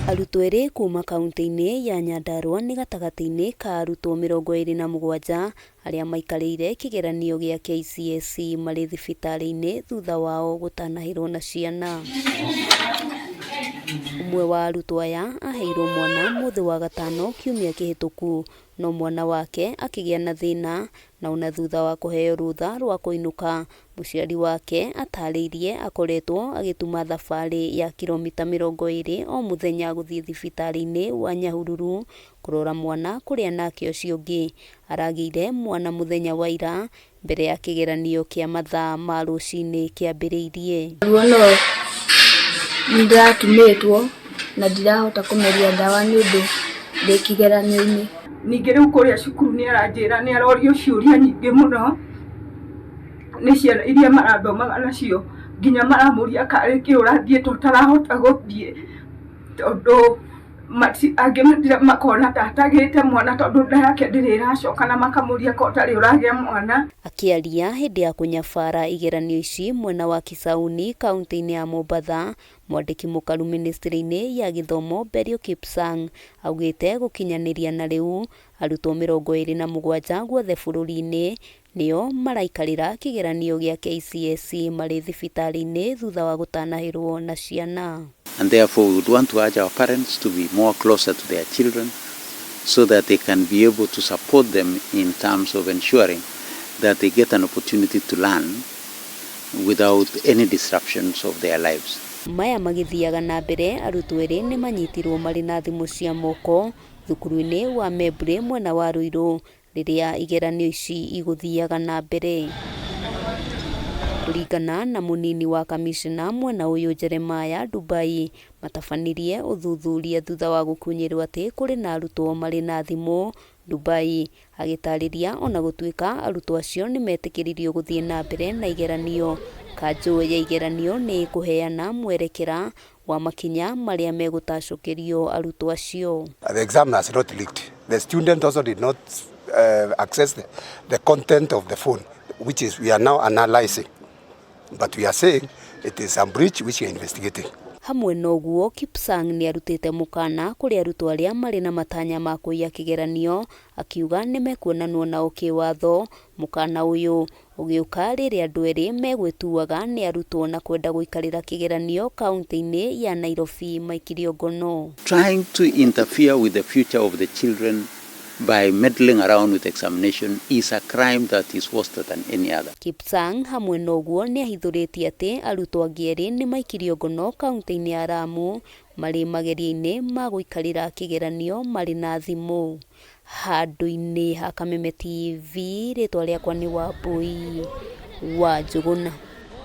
Arutwo eri kuma kaunti-ini ya Nyandarua ni gatagati-ini ka arutwo 27 aria maikariire kigeranio gia KCSE mari thibitari-ini thutha wao gutanahirwo na ciana. Umwe wa arutwo aya aheirwo mwana muthi wa gatano kiumia kihituku, no mwana wake akigia na thina na una thutha wa kuheo rutha rwa kuinuka. Muciari wake atariirie akoretwo agituma thabari ya kilomita 20 o muthenya guthii thibitari-ini wa Nyahururu kurora mwana kuria nake ucio ungi. Aragiire mwana muthenya wa ira mbere ya kigeranio kia mathaa ma rucini kiambiriirie. Ndatumitwo na ndirahota kumeria ndawa ni undu ndi kigeranio-ini. Ningi riu kuria cukuru ni aranjira ni arorio ciuria nyingi muno ni ciana iria marathomaga nacio, nginya maramuria kari ki urathie tutarahota guthie tondu angi makona tatagite mwana tondu nda yake ndiriracoka na makamuria ko tari uragia mwana. Akiaria hindi ya kunyabara igeranio ici mwena wa Kisauni kaunti-ini ya Mombatha, mwandiki mukaru ministry-ini ya githomo Berio Kipsang augite gukinyaniria na riu arutwo 27 guothe bururi-ini nio maraikarira kigeranio gia KCSE mari thibitari-ini thutha wa gutanahirwo na ciana. And therefore we would want to urge our parents to be more closer to their children so that they can be able to support them in terms of ensuring that they get an opportunity to learn without any disruptions of their lives. Maya magithiaga na mbere arutwo eri ni manyitirwo mari na thimu cia moko thukuru-ini wa MWENA mwena wa RUIRU riria igeranio ici iguthiaga na mbere. Kuringana na munini wa kamishna mwena uyu Jeremiah Dubai, matabanirie uthuthuria thutha wa gukunyirwo ati kuri na arutwo mari na thimu. Dubai agitariria ona gutuika arutwo acio ni metikiririo guthie na mbere na igeranio. Kanjo ya igeranio ni kuheana mwerekera wa makinya maria megutacukirio arutwo acio. The exam has not leaked. The student also did not access the content of the phone, which is we are now analyzing. But we are saying it is a breach which we are investigating. Hamwe noguo Kipsang ni arutite mukana kuri arutwo aria mari na matanya ma kuiya kigeranio, akiuga ni mekuonanwo nao kiwatho. Mukana uyu ugiuka riria andu eri megwituaga ni arutwo na kwenda guikarira kigeranio kaunti-ini ya Nairobi maikirio ngono. Trying to interfere with the future of the children by meddling around with examination is a crime that is worse than any other. Kipsang hamwe noguo ni ahithuritie ati arutwo angi eri ni maikirio ngono kaunti-ini ya Lamu mari mageria-ini ma guikarira kigeranio mari na thimu. Handu-ini ha Kameme TV, ritwa riakwa ni Wambui wa Njuguna.